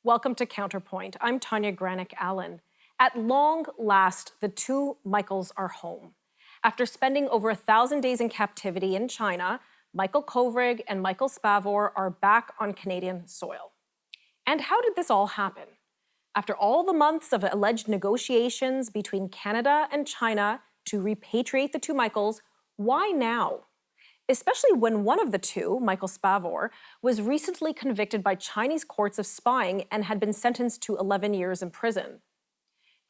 Welcome to Counterpoint. I'm Tanya Granick-Allen. At long last, the two Michaels are home. After spending over 1,000 days in captivity in China, Michael Kovrig and Michael Spavor are back on Canadian soil. And how did this all happen? After all the months of alleged negotiations between Canada and China to repatriate the two Michaels, why now? Especially when one of the two, Michael Spavor, was recently convicted by Chinese courts of spying and had been sentenced to 11 years in prison.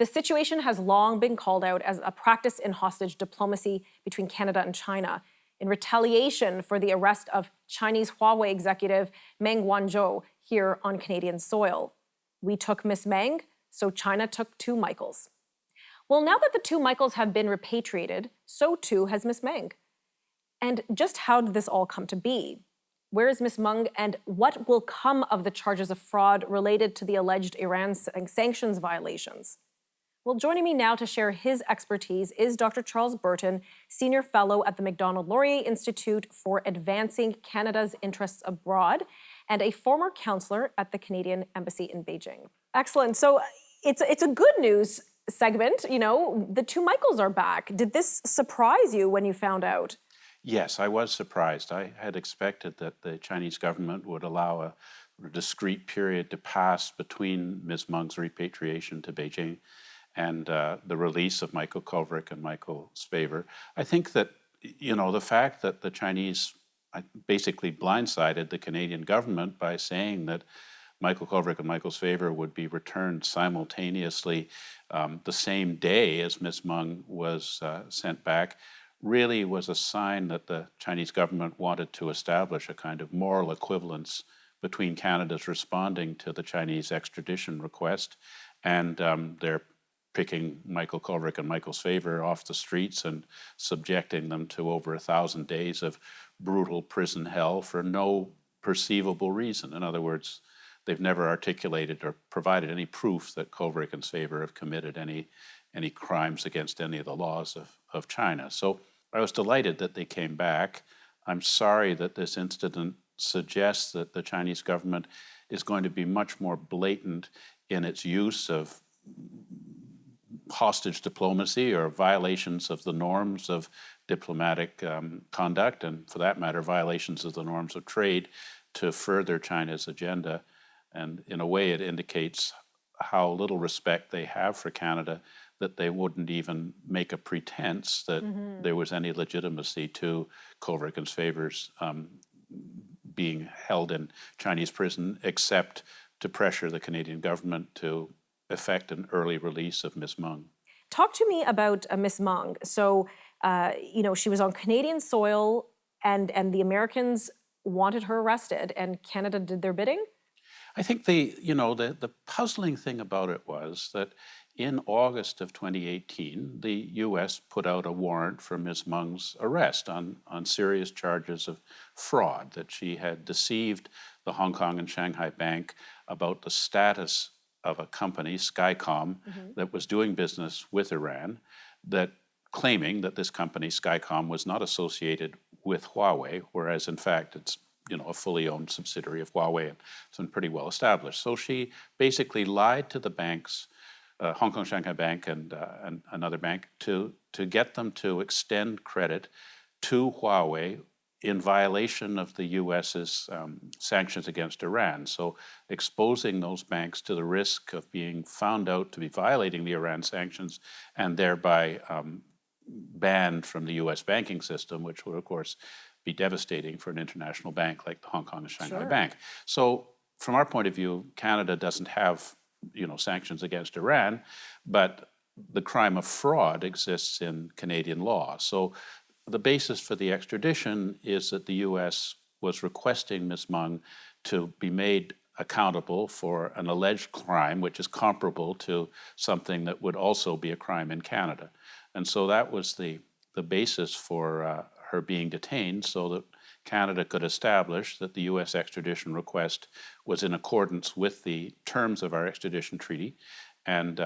The situation has long been called out as a practice in hostage diplomacy between Canada and China in retaliation for the arrest of Chinese Huawei executive Meng Wanzhou here on Canadian soil. We took Miss Meng, so China took two Michaels. Well, now that the two Michaels have been repatriated, so too has Miss Meng. And just how did this all come to be? Where is Miss Mung, and what will come of the charges of fraud related to the alleged Iran sanctions violations? Well, joining me now to share his expertise is Dr. Charles Burton, Senior Fellow at the MacDonald Laurier Institute for Advancing Canada's Interests Abroad, and a former counselor at the Canadian Embassy in Beijing. Excellent. So it's a good news segment. You know, the two Michaels are back. Did this surprise you when you found out? Yes, I was surprised. I had expected that the Chinese government would allow a discrete period to pass between Ms. Mung's repatriation to Beijing and the release of Michael Kovrig and Michael Spavor. I think that, you know, the fact that the Chinese basically blindsided the Canadian government by saying that Michael Kovrig and Michael Spavor would be returned simultaneously the same day as Ms. Mung was sent back really was a sign that the Chinese government wanted to establish a kind of moral equivalence between Canada's responding to the Chinese extradition request and their picking Michael Kovrig and Michael Spavor off the streets and subjecting them to over 1,000 days of brutal prison hell for no perceivable reason. In other words, they've never articulated or provided any proof that Kovrig and Spavor have committed any crimes against any of the laws of China. So I was delighted that they came back. I'm sorry that this incident suggests that the Chinese government is going to be much more blatant in its use of hostage diplomacy or violations of the norms of diplomatic conduct, and for that matter, violations of the norms of trade to further China's agenda. And in a way, it indicates how little respect they have for Canada, that they wouldn't even make a pretense that there was any legitimacy to Kovrig and Spavor's being held in Chinese prison, except to pressure the Canadian government to effect an early release of Miss Mung. Talk to me about Miss Mung. So, you know, she was on Canadian soil, and the Americans wanted her arrested, and Canada did their bidding? I think the puzzling thing about it was that in August of 2018, the U.S. put out a warrant for Ms. Mung's arrest on serious charges of fraud, that she had deceived the Hong Kong and Shanghai Bank about the status of a company, Skycom, that was doing business with Iran, that claiming that this company, Skycom, was not associated with Huawei, whereas in fact it's a fully owned subsidiary of Huawei. It's been pretty well established. So she basically lied to the banks, Hong Kong Shanghai Bank and another bank, to get them to extend credit to Huawei in violation of the U.S.'s sanctions against Iran. So exposing those banks to the risk of being found out to be violating the Iran sanctions and thereby banned from the U.S. banking system, which would, of course, be devastating for an international bank like the Hong Kong and Shanghai Bank. So from our point of view, Canada doesn't have sanctions against Iran, but the crime of fraud exists in Canadian law. So the basis for the extradition is that the U.S. was requesting Ms. Mung to be made accountable for an alleged crime which is comparable to something that would also be a crime in Canada. And so that was the basis for her being detained, so that Canada could establish that the U.S. extradition request was in accordance with the terms of our extradition treaty. And,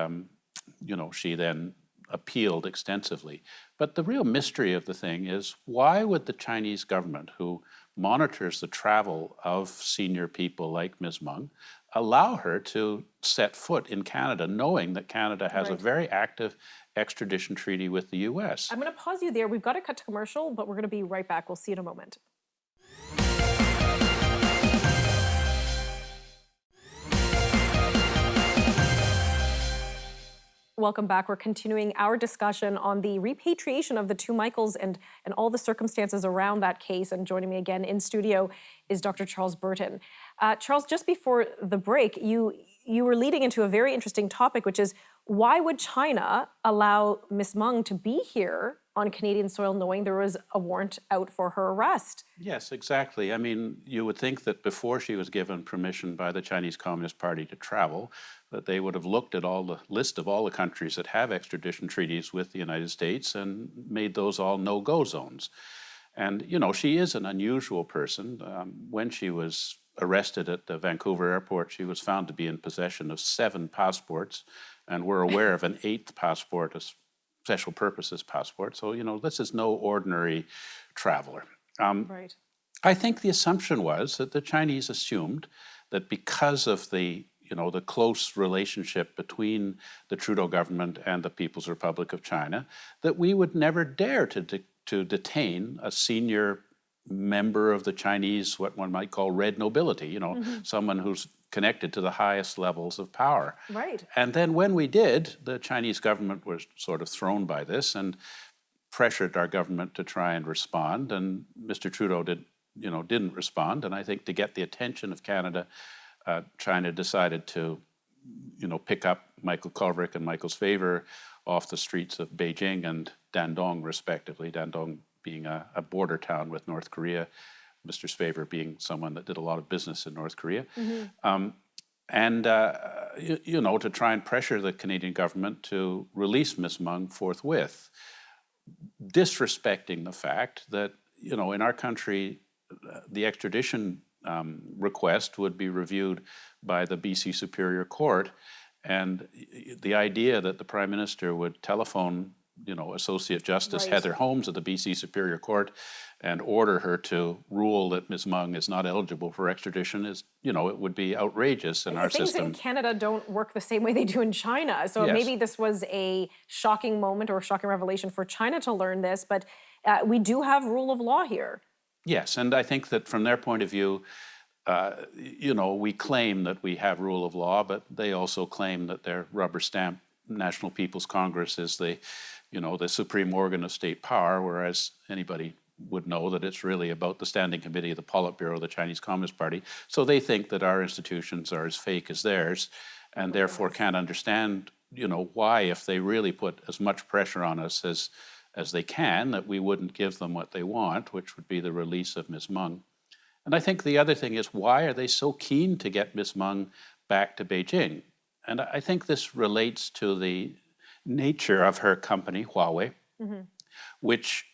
she then appealed extensively. But the real mystery of the thing is, why would the Chinese government, who monitors the travel of senior people like Ms. Mung, allow her to set foot in Canada, knowing that Canada has a very active extradition treaty with the U.S. I'm going to pause you there. We've got to cut to commercial, but we're going to be right back. We'll see you in a moment. Welcome back. We're continuing our discussion on the repatriation of the two Michaels and all the circumstances around that case. And joining me again in studio is Dr. Charles Burton. Charles, just before the break, you were leading into a very interesting topic, which is why would China allow Ms. Mung to be here on Canadian soil knowing there was a warrant out for her arrest? Yes, exactly. I mean, you would think that before she was given permission by the Chinese Communist Party to travel, that they would have looked at all the list of all the countries that have extradition treaties with the United States and made those all no-go zones. And, you know, she is an unusual person. When she was arrested at the Vancouver airport, she was found to be in possession of 7 passports, and we're aware of an 8th passport, a special purposes passport. So, you know, this is no ordinary traveler. Right. I think the assumption was that the Chinese assumed that because of the close relationship between the Trudeau government and the People's Republic of China, that we would never dare to detain a senior member of the Chinese, what one might call red nobility, someone who's connected to the highest levels of power. Right. And then when we did, the Chinese government was sort of thrown by this and pressured our government to try and respond. And Mr. Trudeau didn't respond. And I think to get the attention of Canada, China decided to, pick up Michael Kovrig and Michael's Favor off the streets of Beijing and Dandong, respectively. Dandong being a border town with North Korea, Mr. Favor being someone that did a lot of business in North Korea. To try and pressure the Canadian government to release Ms. Mung forthwith, disrespecting the fact that, in our country, the extradition request would be reviewed by the BC Superior Court, and the idea that the Prime Minister would telephone, Associate Justice Heather Holmes of the BC Superior Court and order her to rule that Ms. Mung is not eligible for extradition is, it would be outrageous in our system. Things in Canada don't work the same way they do in China. So maybe this was a shocking moment or a shocking revelation for China to learn this, but we do have rule of law here. Yes, and I think that from their point of view, we claim that we have rule of law, but they also claim that their rubber stamp National People's Congress is the supreme organ of state power, whereas anybody would know that it's really about the Standing Committee of the Politburo of the Chinese Communist Party. So they think that our institutions are as fake as theirs, and therefore can't understand, why, if they really put as much pressure on us as they can, that we wouldn't give them what they want, which would be the release of Ms. Mung. And I think the other thing is, why are they so keen to get Ms. Mung back to Beijing? And I think this relates to the nature of her company, Huawei, which,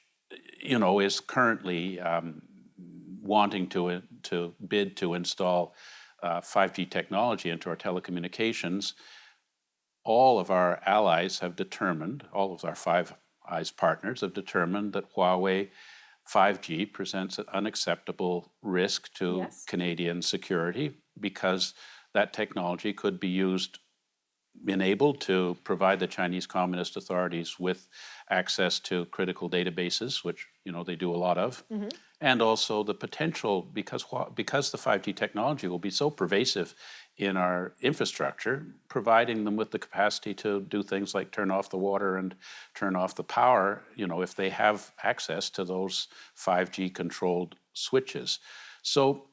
is currently wanting to bid to install 5G technology into our telecommunications. All of our allies have determined, all of our Five Eyes partners have determined that Huawei 5G presents an unacceptable risk to Canadian security because that technology could be enabled to provide the Chinese Communist authorities with access to critical databases, which they do a lot of, and also the potential, because the 5G technology will be so pervasive in our infrastructure, providing them with the capacity to do things like turn off the water and turn off the power, if they have access to those 5G controlled switches. So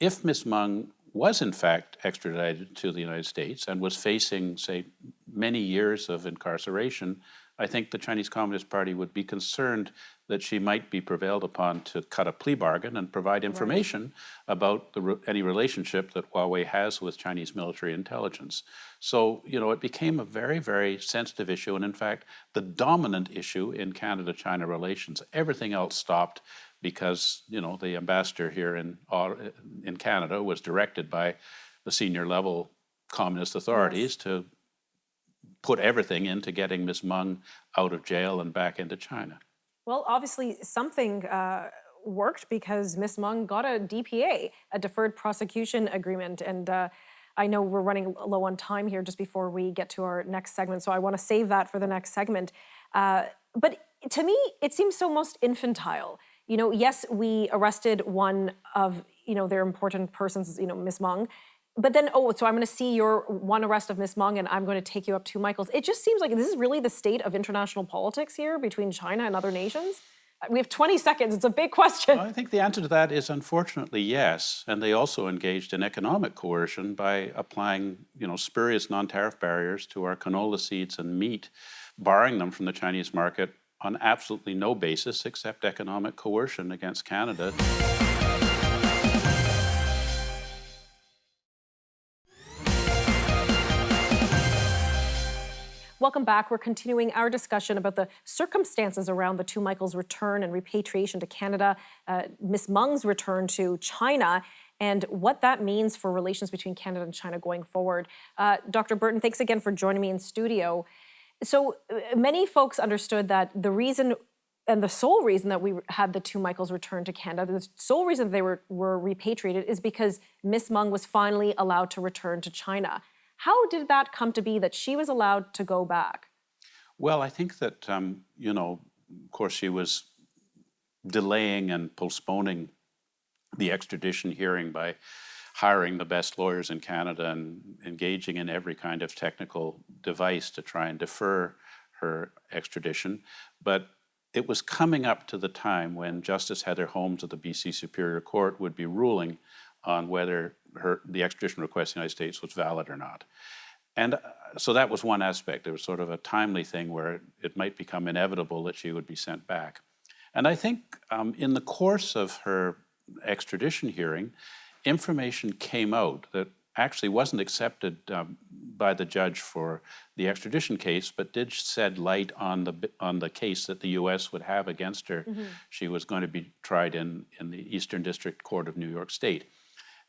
if Ms. Mung was in fact extradited to the United States and was facing, say, many years of incarceration, I think the Chinese Communist Party would be concerned that she might be prevailed upon to cut a plea bargain and provide information about any relationship that Huawei has with Chinese military intelligence. So, it became a very, very sensitive issue, and in fact, the dominant issue in Canada-China relations. Everything else stopped because, the ambassador here in Canada was directed by the senior level communist authorities to put everything into getting Ms. Mung out of jail and back into China. Well, obviously something worked because Miss Mung got a DPA, a deferred prosecution agreement. And I know we're running low on time here just before we get to our next segment, so I want to save that for the next segment. But to me, it seems so most infantile. Yes, we arrested one of, their important persons, Miss Mung, but then, so I'm going to see your one arrest of Miss Mung and I'm going to take you up 2 Michaels. It just seems like this is really the state of international politics here between China and other nations. We have 20 seconds. It's a big question. Well, I think the answer to that is unfortunately yes. And they also engaged in economic coercion by applying, spurious non-tariff barriers to our canola seeds and meat, barring them from the Chinese market on absolutely no basis except economic coercion against Canada. Welcome back. We're continuing our discussion about the circumstances around the 2 Michaels' return and repatriation to Canada, Miss Mung's return to China, and what that means for relations between Canada and China going forward. Dr. Burton, thanks again for joining me in studio. So many folks understood that the reason and the sole reason that we had the 2 Michaels return to Canada, the sole reason they were repatriated is because Miss Mung was finally allowed to return to China. How did that come to be that she was allowed to go back? Well, I think that, of course, she was delaying and postponing the extradition hearing by hiring the best lawyers in Canada and engaging in every kind of technical device to try and defer her extradition. But it was coming up to the time when Justice Heather Holmes of the BC Superior Court would be ruling on whether the extradition request in the United States was valid or not. And so that was one aspect. It was sort of a timely thing where it might become inevitable that she would be sent back. And I think in the course of her extradition hearing, information came out that actually wasn't accepted by the judge for the extradition case, but did shed light on the case that the U.S. would have against her. Mm-hmm. She was going to be tried in the Eastern District Court of New York State.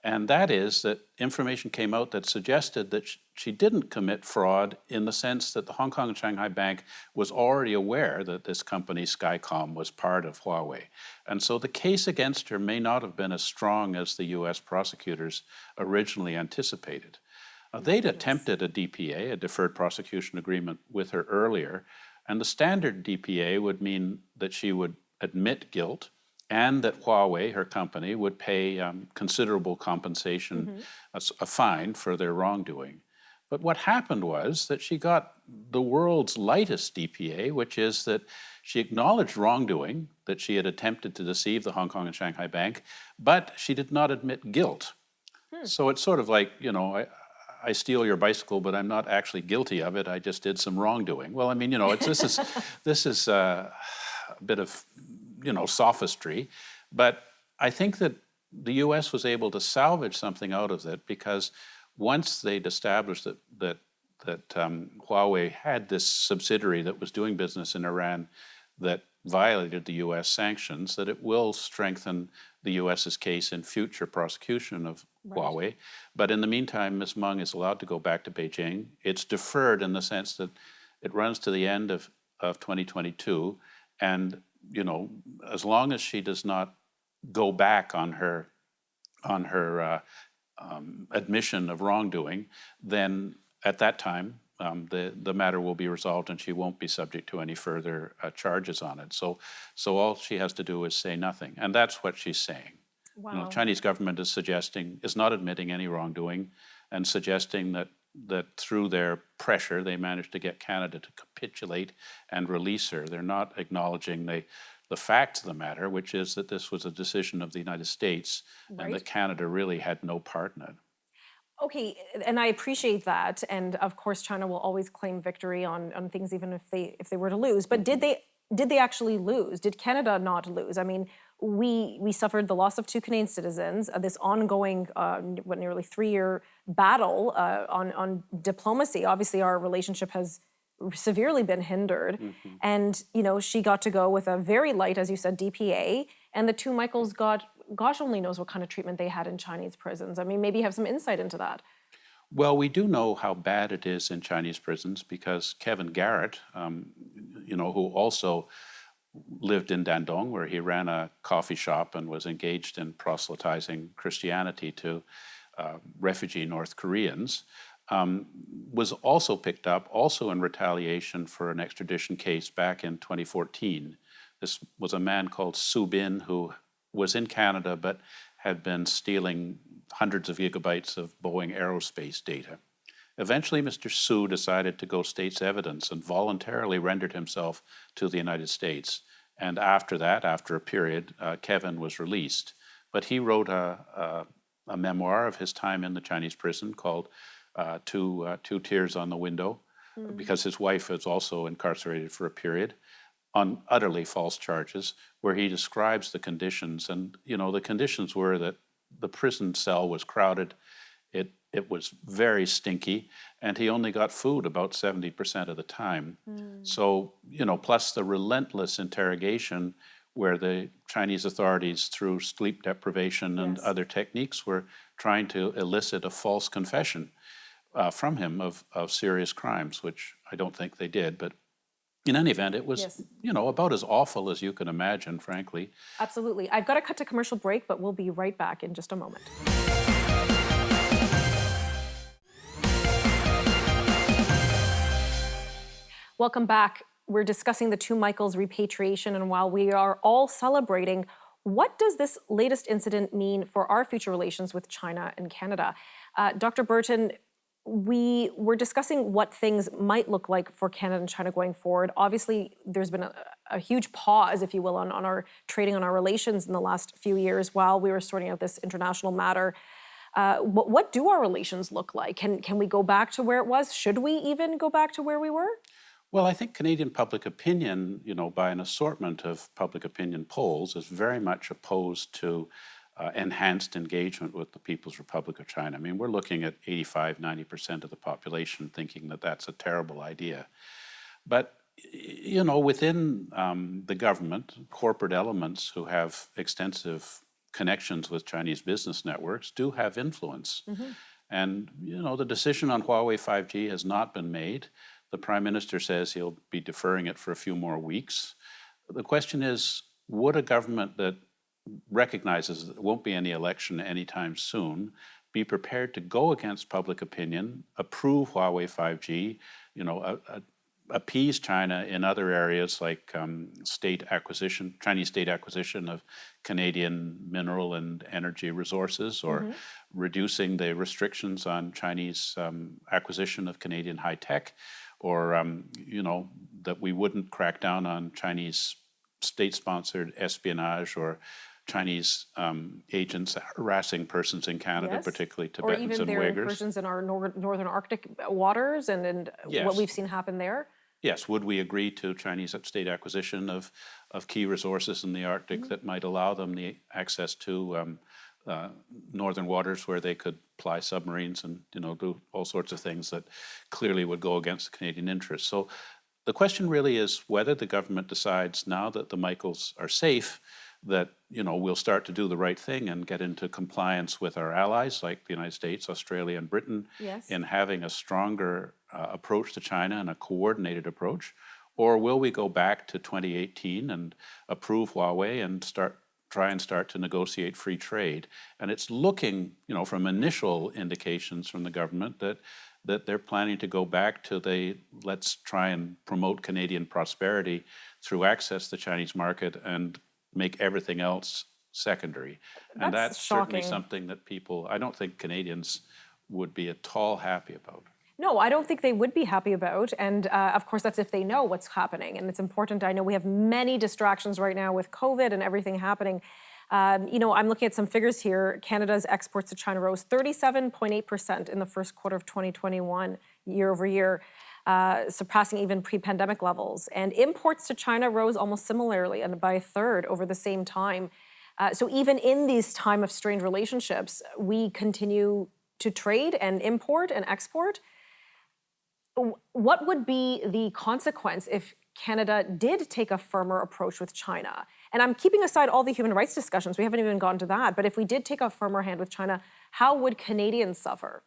And that is that information came out that suggested that she didn't commit fraud in the sense that the Hong Kong and Shanghai Bank was already aware that this company, Skycom, was part of Huawei. And so the case against her may not have been as strong as the U.S. prosecutors originally anticipated. They'd attempted a DPA, a deferred prosecution agreement, with her earlier, and the standard DPA would mean that she would admit guilt and that Huawei, her company, would pay considerable compensation, a fine for their wrongdoing. But what happened was that she got the world's lightest DPA, which is that she acknowledged wrongdoing, that she had attempted to deceive the Hong Kong and Shanghai Bank, but she did not admit guilt. So it's sort of like, I steal your bicycle, but I'm not actually guilty of it. I just did some wrongdoing. Well, I mean, this is a bit of sophistry, but I think that the U.S. was able to salvage something out of it because once they'd established that Huawei had this subsidiary that was doing business in Iran that violated the U.S. sanctions, that it will strengthen the U.S.'s case in future prosecution of Huawei. But in the meantime, Ms. Mung is allowed to go back to Beijing. It's deferred in the sense that it runs to the end of 2022, and as long as she does not go back on her admission of wrongdoing, then at that time the matter will be resolved and she won't be subject to any further charges on it. So all she has to do is say nothing, and that's what she's saying. Wow. The Chinese government is not admitting any wrongdoing, and suggesting that through their pressure, they managed to get Canada to capitulate and release her. They're not acknowledging the facts of the matter, which is that this was a decision of the United States, and that Canada really had no part in it. Okay, and I appreciate that. And of course, China will always claim victory on things, even if they were to lose. But did they actually lose? Did Canada not lose? I mean, we suffered the loss of 2 Canadian citizens, this ongoing, nearly 3-year battle on diplomacy. Obviously, our relationship has severely been hindered. Mm-hmm. And, she got to go with a very light, as you said, DPA, and the 2 Michaels got, gosh only knows what kind of treatment they had in Chinese prisons. I mean, maybe you have some insight into that. Well, we do know how bad it is in Chinese prisons because Kevin Garrett, who also lived in Dandong, where he ran a coffee shop and was engaged in proselytizing Christianity to refugee North Koreans, was also picked up, also in retaliation for an extradition case back in 2014. This was a man called Su Bin, who was in Canada but had been stealing hundreds of gigabytes of Boeing aerospace data. Eventually, Mr. Su decided to go state's evidence and voluntarily rendered himself to the United States. And after that, after a period, Kevin was released. But he wrote a memoir of his time in the Chinese prison called Two Tears on the Window, because his wife was also incarcerated for a period on utterly false charges, where he describes the conditions. And, the conditions were that the prison cell was crowded, it was very stinky, and he only got food about 70% of the time. So, plus the relentless interrogation where the Chinese authorities, through sleep deprivation and other techniques, were trying to elicit a false confession from him of serious crimes, which I don't think they did. But in any event, it was, about as awful as you can imagine, frankly. Absolutely. I've got to cut to commercial break, but we'll be right back in just a moment. Welcome back. We're discussing the two Michaels repatriation, and while we are all celebrating, what does this latest incident mean for our future relations with China and Canada? Dr. Burton, we were discussing what things might look like for Canada and China going forward. Obviously, there's been a huge pause, if you will, on our trading, on our relations in the last few years while we were sorting out this international matter. What do our relations look like? Can we go back to where it was? Should we even go back to where we were? Well, I think Canadian public opinion, by an assortment of public opinion polls, is very much opposed to enhanced engagement with the People's Republic of China. I mean, we're looking at 85–90% of the population thinking that that's a terrible idea. But, within the government, corporate elements who have extensive connections with Chinese business networks do have influence. And, the decision on Huawei 5G has not been made. The Prime Minister says he'll be deferring it for a few more weeks. The question is, would a government that recognizes that there won't be any election anytime soon be prepared to go against public opinion, approve Huawei 5G, appease China in other areas like Chinese state acquisition of Canadian mineral and energy resources, or reducing the restrictions on Chinese acquisition of Canadian high tech, or, that we wouldn't crack down on Chinese state-sponsored espionage or Chinese agents harassing persons in Canada, particularly Tibetans and Uyghurs. Or even their incursions in our northern Arctic waters and what we've seen happen there. Yes, would we agree to Chinese state acquisition of key resources in the Arctic that might allow them the access to northern waters where they could ply submarines and do all sorts of things that clearly would go against the Canadian interests? So the question really is whether the government decides, now that the Michaels are safe, that we'll start to do the right thing and get into compliance with our allies like the United States, Australia, and Britain in having a stronger approach to China and a coordinated approach, or will we go back to 2018 and approve Huawei and try and start to negotiate free trade? And it's looking, from initial indications from the government that they're planning to go back to let's try and promote Canadian prosperity through access to the Chinese market and make everything else secondary. And that's certainly something that I don't think Canadians would be at all happy about. No, I don't think they would be happy about. And of course, that's if they know what's happening. And it's important. I know we have many distractions right now with COVID and everything happening. I'm looking at some figures here. Canada's exports to China rose 37.8% in the first quarter of 2021, year over year, surpassing even pre-pandemic levels. And imports to China rose almost similarly, and by a third over the same time. So even in these time of strained relationships, we continue to trade and import and export. What would be the consequence if Canada did take a firmer approach with China? And I'm keeping aside all the human rights discussions. We haven't even gone to that. But if we did take a firmer hand with China, how would Canadians suffer?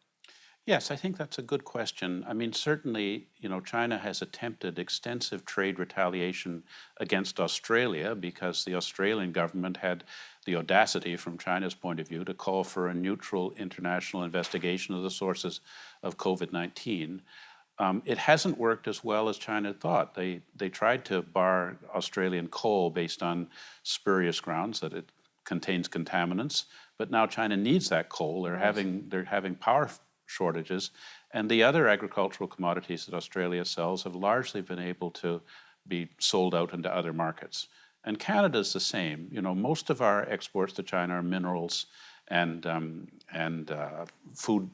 Yes, I think that's a good question. I mean, certainly, China has attempted extensive trade retaliation against Australia because the Australian government had the audacity, from China's point of view, to call for a neutral international investigation of the sources of COVID-19. It hasn't worked as well as China thought. They tried to bar Australian coal based on spurious grounds that it contains contaminants, but now China needs that coal. They're having power shortages, and the other agricultural commodities that Australia sells have largely been able to be sold out into other markets. And Canada's the same. Most of our exports to China are minerals and food,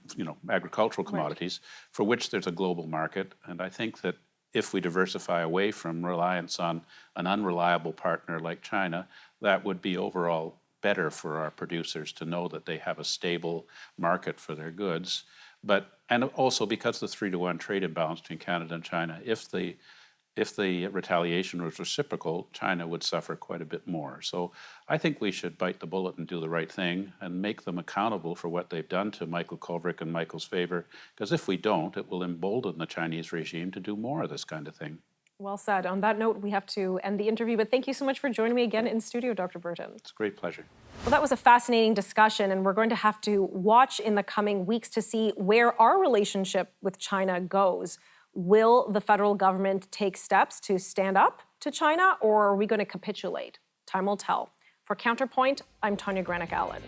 agricultural commodities, for which there's a global market. And I think that if we diversify away from reliance on an unreliable partner like China, that would be overall better for our producers to know that they have a stable market for their goods. And also because the 3-to-1 trade imbalance between Canada and China, if the retaliation was reciprocal, China would suffer quite a bit more. So I think we should bite the bullet and do the right thing and make them accountable for what they've done to Michael Kovrig and Michael's favor, because if we don't, it will embolden the Chinese regime to do more of this kind of thing. Well said. On that note, we have to end the interview, but thank you so much for joining me again in studio, Dr. Burton. It's a great pleasure. Well, that was a fascinating discussion, and we're going to have to watch in the coming weeks to see where our relationship with China goes. Will the federal government take steps to stand up to China, or are we going to capitulate? Time will tell. For Counterpoint, I'm Tanya Granick-Allen.